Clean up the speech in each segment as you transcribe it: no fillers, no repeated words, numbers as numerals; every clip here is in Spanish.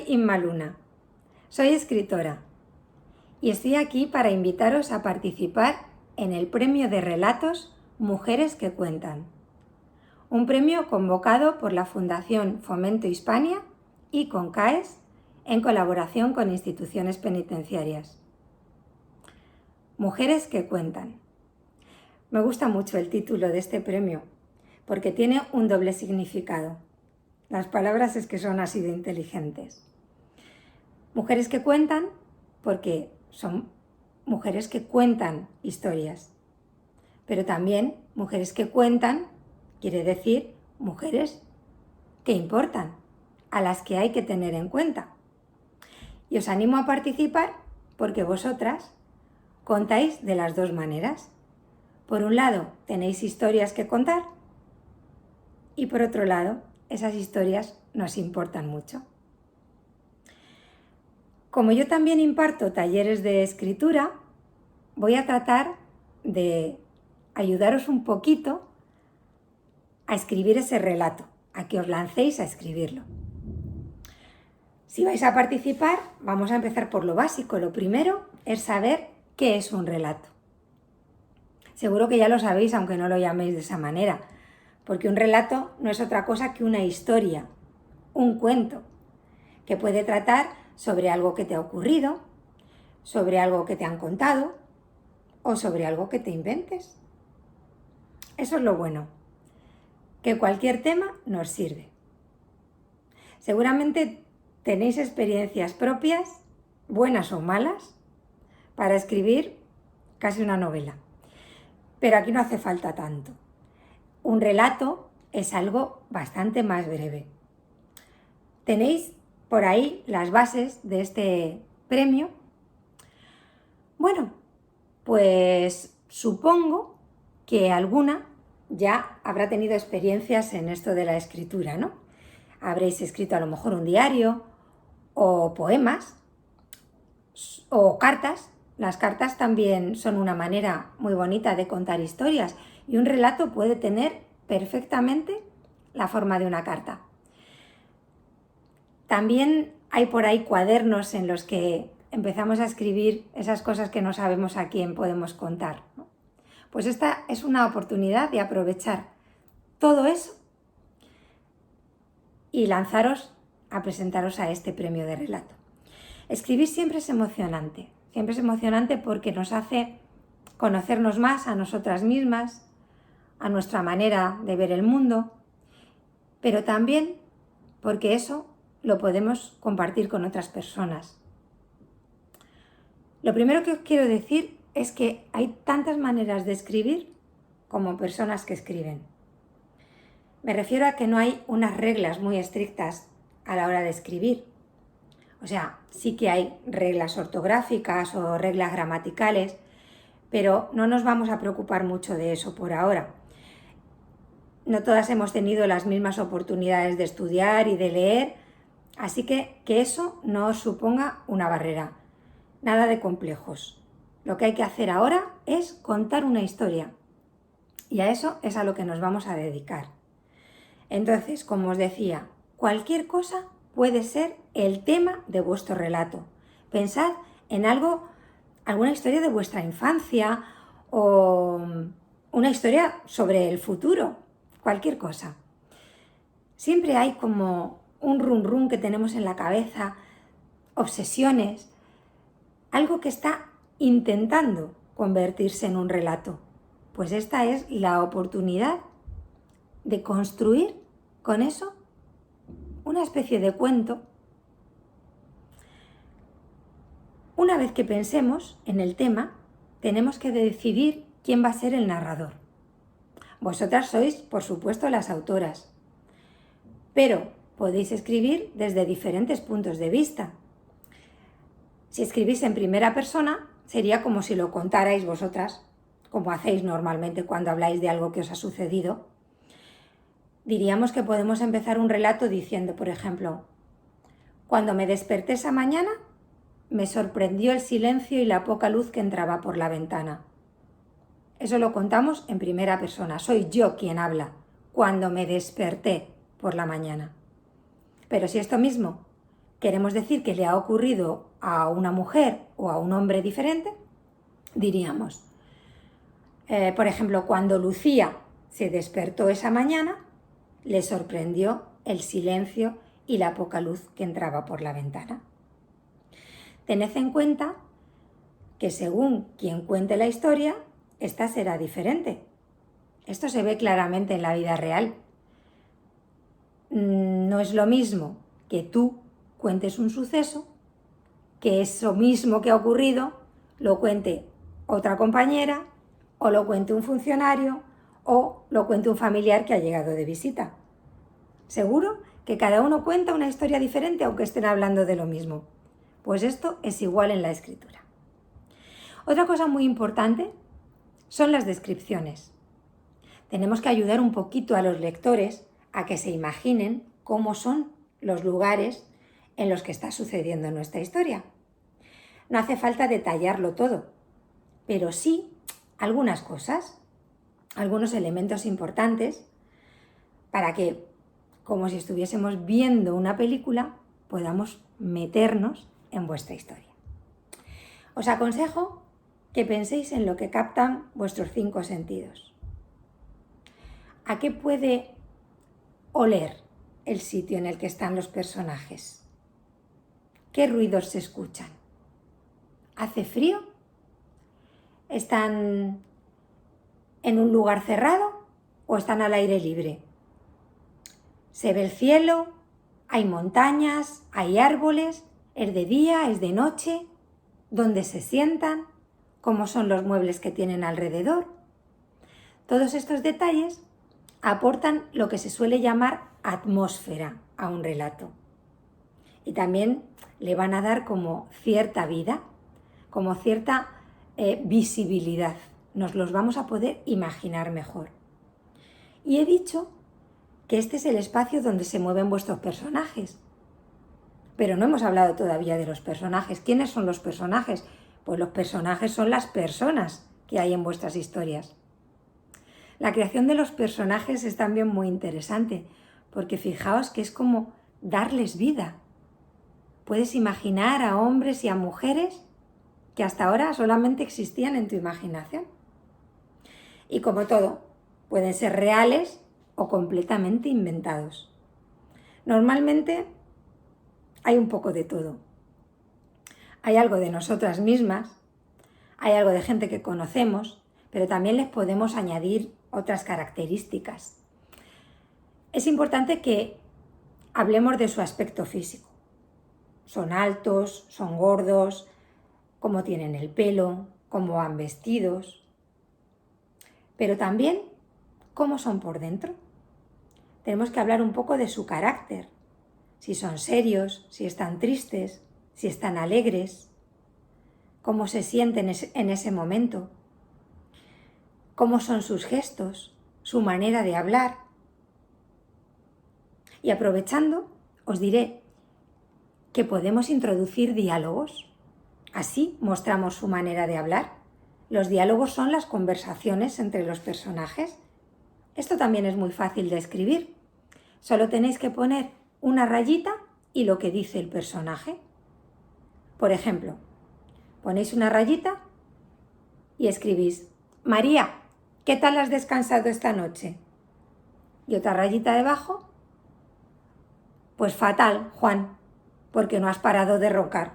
Soy Inma Luna, soy escritora y estoy aquí para invitaros a participar en el premio de relatos Mujeres que Cuentan, un premio convocado por la Fundación Fomento Hispania y Concaes en colaboración con instituciones penitenciarias. Mujeres que Cuentan. Me gusta mucho el título de este premio porque tiene un doble significado. Las palabras es que son así de inteligentes. Mujeres que cuentan porque son mujeres que cuentan historias, pero también mujeres que cuentan quiere decir mujeres que importan, a las que hay que tener en cuenta. Y os animo a participar porque vosotras contáis de las dos maneras. Por un lado, tenéis historias que contar y por otro lado, esas historias nos importan mucho. Como yo también imparto talleres de escritura, voy a tratar de ayudaros un poquito a escribir ese relato, a que os lancéis a escribirlo. Si vais a participar, vamos a empezar por lo básico. Lo primero es saber qué es un relato. Seguro que ya lo sabéis, aunque no lo llaméis de esa manera, porque un relato no es otra cosa que una historia, un cuento, que puede tratar sobre algo que te ha ocurrido, sobre algo que te han contado o sobre algo que te inventes. Eso es lo bueno, que cualquier tema nos sirve. Seguramente tenéis experiencias propias, buenas o malas, para escribir casi una novela. Pero aquí no hace falta tanto. Un relato es algo bastante más breve. Tenéis por ahí las bases de este premio. Bueno, pues supongo que alguna ya habrá tenido experiencias en esto de la escritura, ¿no? Habréis escrito a lo mejor un diario o poemas o cartas. Las cartas también son una manera muy bonita de contar historias y un relato puede tener perfectamente la forma de una carta. También hay por ahí cuadernos en los que empezamos a escribir esas cosas que no sabemos a quién podemos contar, ¿no? Pues esta es una oportunidad de aprovechar todo eso y lanzaros a presentaros a este premio de relato. Escribir siempre es emocionante porque nos hace conocernos más a nosotras mismas, a nuestra manera de ver el mundo, pero también porque eso lo podemos compartir con otras personas. Lo primero que os quiero decir es que hay tantas maneras de escribir como personas que escriben. Me refiero a que no hay unas reglas muy estrictas a la hora de escribir. O sea, sí que hay reglas ortográficas o reglas gramaticales, pero no nos vamos a preocupar mucho de eso por ahora. No todas hemos tenido las mismas oportunidades de estudiar y de leer, así que eso no os suponga una barrera. Nada de complejos. Lo que hay que hacer ahora es contar una historia. Y a eso es a lo que nos vamos a dedicar. Entonces, como os decía, cualquier cosa puede ser el tema de vuestro relato. Pensad en alguna historia de vuestra infancia o una historia sobre el futuro, cualquier cosa. Siempre hay como un run run que tenemos en la cabeza, obsesiones, algo que está intentando convertirse en un relato. Pues esta es la oportunidad de construir con eso una especie de cuento. Una vez que pensemos en el tema, tenemos que decidir quién va a ser el narrador. Vosotras sois, por supuesto, las autoras, pero podéis escribir desde diferentes puntos de vista. Si escribís en primera persona, sería como si lo contarais vosotras, como hacéis normalmente cuando habláis de algo que os ha sucedido. Diríamos que podemos empezar un relato diciendo, por ejemplo, cuando me desperté esa mañana, me sorprendió el silencio y la poca luz que entraba por la ventana. Eso lo contamos en primera persona, soy yo quien habla, cuando me desperté por la mañana. Pero si esto mismo queremos decir que le ha ocurrido a una mujer o a un hombre diferente, diríamos, por ejemplo, cuando Lucía se despertó esa mañana, le sorprendió el silencio y la poca luz que entraba por la ventana. Tened en cuenta que según quien cuente la historia, esta será diferente. Esto se ve claramente en la vida real. No es lo mismo que tú cuentes un suceso, que eso mismo que ha ocurrido lo cuente otra compañera, o lo cuente un funcionario, o lo cuente un familiar que ha llegado de visita. Seguro que cada uno cuenta una historia diferente aunque estén hablando de lo mismo. Pues esto es igual en la escritura. Otra cosa muy importante son las descripciones. Tenemos que ayudar un poquito a los lectores a que se imaginen cómo son los lugares en los que está sucediendo nuestra historia. No hace falta detallarlo todo, pero sí algunas cosas, algunos elementos importantes para que, como si estuviésemos viendo una película, podamos meternos en vuestra historia. Os aconsejo que penséis en lo que captan vuestros 5 sentidos. ¿A qué puede oler el sitio en el que están los personajes? ¿Qué ruidos se escuchan? ¿Hace frío? ¿Están en un lugar cerrado o están al aire libre? ¿Se ve el cielo? ¿Hay montañas? ¿Hay árboles? ¿Es de día? ¿Es de noche? ¿Dónde se sientan? ¿Cómo son los muebles que tienen alrededor? Todos estos detalles aportan lo que se suele llamar atmósfera a un relato. Y también le van a dar como cierta vida, como cierta visibilidad. Nos los vamos a poder imaginar mejor. Y he dicho que este es el espacio donde se mueven vuestros personajes. Pero no hemos hablado todavía de los personajes. ¿Quiénes son los personajes? Pues los personajes son las personas que hay en vuestras historias. La creación de los personajes es también muy interesante, porque fijaos que es como darles vida. Puedes imaginar a hombres y a mujeres que hasta ahora solamente existían en tu imaginación. Y como todo, pueden ser reales o completamente inventados. Normalmente hay un poco de todo. Hay algo de nosotras mismas, hay algo de gente que conocemos, pero también les podemos añadir otras características. Es importante que hablemos de su aspecto físico. Son altos, son gordos, cómo tienen el pelo, cómo van vestidos, pero también cómo son por dentro. Tenemos que hablar un poco de su carácter, si son serios, si están tristes, si están alegres, cómo se sienten en ese momento, cómo son sus gestos, su manera de hablar. Y aprovechando, os diré que podemos introducir diálogos. Así mostramos su manera de hablar. Los diálogos son las conversaciones entre los personajes. Esto también es muy fácil de escribir. Solo tenéis que poner una rayita y lo que dice el personaje. Por ejemplo, ponéis una rayita y escribís: María, ¿qué tal has descansado esta noche? Y otra rayita debajo: pues fatal, Juan, porque no has parado de roncar.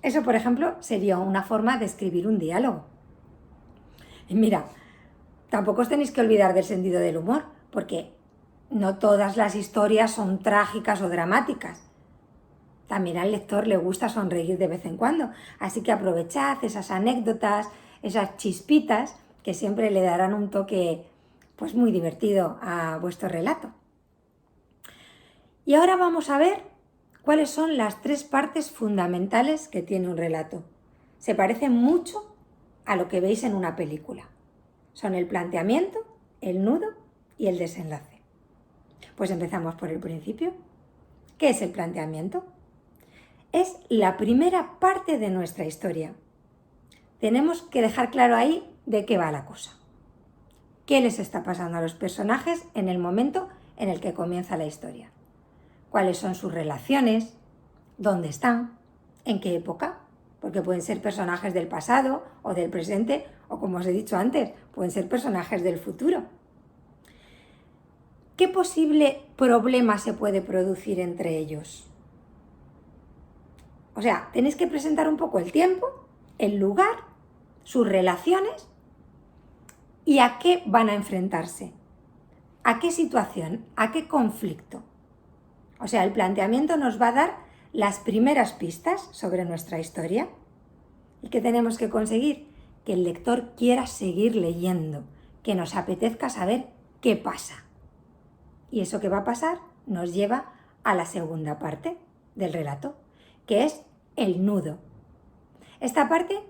Eso, por ejemplo, sería una forma de escribir un diálogo. Y mira, tampoco os tenéis que olvidar del sentido del humor, porque no todas las historias son trágicas o dramáticas. También al lector le gusta sonreír de vez en cuando, así que aprovechad esas anécdotas, esas chispitas que siempre le darán un toque pues muy divertido a vuestro relato. Y ahora vamos a ver cuáles son las 3 partes fundamentales que tiene un relato. Se parecen mucho a lo que veis en una película. Son el planteamiento, el nudo y el desenlace. Pues empezamos por el principio. ¿Qué es el planteamiento? Es la primera parte de nuestra historia. Tenemos que dejar claro ahí de qué va la cosa. ¿Qué les está pasando a los personajes en el momento en el que comienza la historia? ¿Cuáles son sus relaciones? dónde están, en qué época, porque pueden ser personajes del pasado o del presente, o como os he dicho antes, pueden ser personajes del futuro. ¿Qué posible problema se puede producir entre ellos? O sea, tenéis que presentar un poco el tiempo, el lugar, sus relaciones y a qué van a enfrentarse, a qué situación, a qué conflicto. O sea, el planteamiento nos va a dar las primeras pistas sobre nuestra historia. ¿Y qué tenemos que conseguir? Que el lector quiera seguir leyendo, que nos apetezca saber qué pasa. Y eso que va a pasar nos lleva a la segunda parte del relato, que es el nudo. Esta parte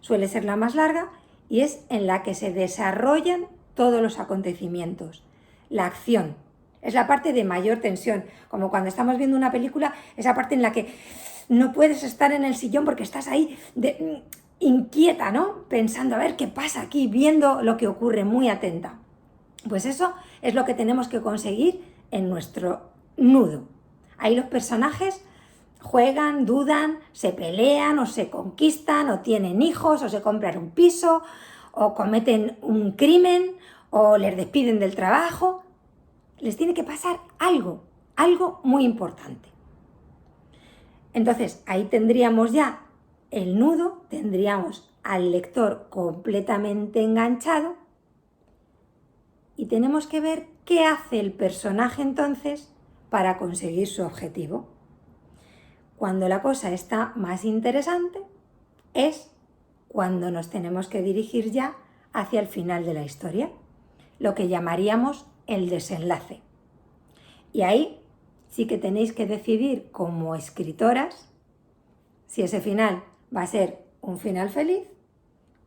suele ser la más larga y es en la que se desarrollan todos los acontecimientos. La acción es la parte de mayor tensión, como cuando estamos viendo una película, esa parte en la que no puedes estar en el sillón porque estás ahí inquieta, ¿no? Pensando a ver qué pasa aquí, viendo lo que ocurre, muy atenta. Pues eso es lo que tenemos que conseguir en nuestro nudo. Ahí los personajes juegan, dudan, se pelean o se conquistan o tienen hijos o se compran un piso o cometen un crimen o les despiden del trabajo. Les tiene que pasar algo muy importante. Entonces ahí tendríamos ya el nudo, tendríamos al lector completamente enganchado y tenemos que ver qué hace el personaje entonces para conseguir su objetivo. Cuando la cosa está más interesante es cuando nos tenemos que dirigir ya hacia el final de la historia, lo que llamaríamos el desenlace. Y ahí sí que tenéis que decidir como escritoras si ese final va a ser un final feliz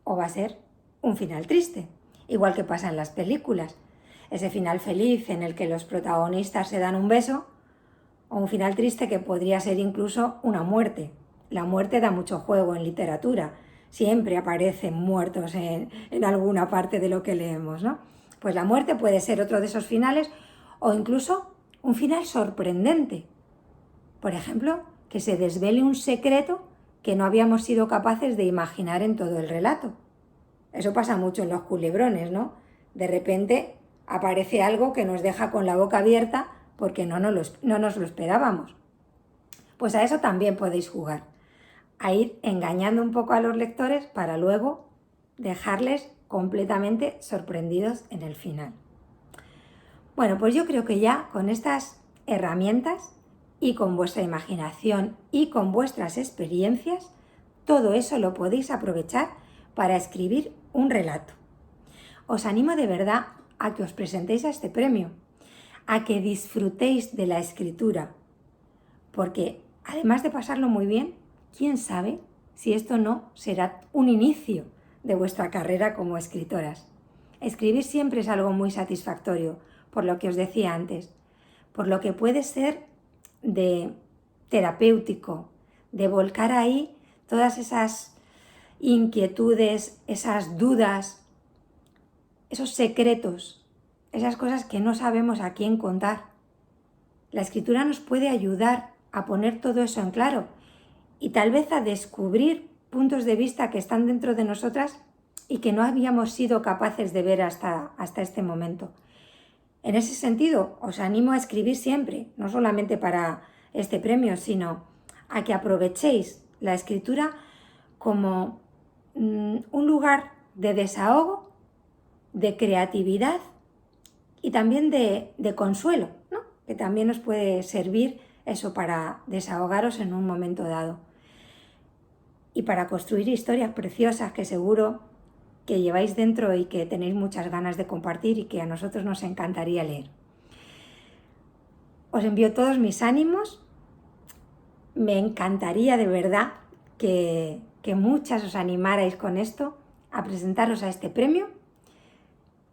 o va a ser un final triste. Igual que pasa en las películas. Ese final feliz en el que los protagonistas se dan un beso o un final triste que podría ser incluso una muerte. La muerte da mucho juego en literatura. Siempre aparecen muertos en alguna parte de lo que leemos, ¿no? Pues la muerte puede ser otro de esos finales o incluso un final sorprendente. Por ejemplo, que se desvele un secreto que no habíamos sido capaces de imaginar en todo el relato. Eso pasa mucho en los culebrones, ¿no? De repente aparece algo que nos deja con la boca abierta porque no nos lo esperábamos. Pues a eso también podéis jugar, a ir engañando un poco a los lectores para luego dejarles completamente sorprendidos en el final. Bueno, pues yo creo que ya con estas herramientas y con vuestra imaginación y con vuestras experiencias, todo eso lo podéis aprovechar para escribir un relato. Os animo de verdad a que os presentéis a este premio, a que disfrutéis de la escritura, porque además de pasarlo muy bien, quién sabe si esto no será un inicio de vuestra carrera como escritoras. Escribir siempre es algo muy satisfactorio, por lo que os decía antes, por lo que puede ser de terapéutico, de volcar ahí todas esas inquietudes, esas dudas, esos secretos, esas cosas que no sabemos a quién contar. La escritura nos puede ayudar a poner todo eso en claro y tal vez a descubrir puntos de vista que están dentro de nosotras y que no habíamos sido capaces de ver hasta este momento. En ese sentido, os animo a escribir siempre, no solamente para este premio, sino a que aprovechéis la escritura como un lugar de desahogo, de creatividad y también de consuelo, ¿no? Que también os puede servir eso para desahogaros en un momento dado. Y para construir historias preciosas que seguro que lleváis dentro y que tenéis muchas ganas de compartir y que a nosotros nos encantaría leer. Os envío todos mis ánimos. Me encantaría de verdad que muchas os animarais con esto a presentaros a este premio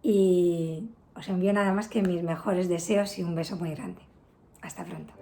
y os envío nada más que mis mejores deseos y un beso muy grande. Hasta pronto.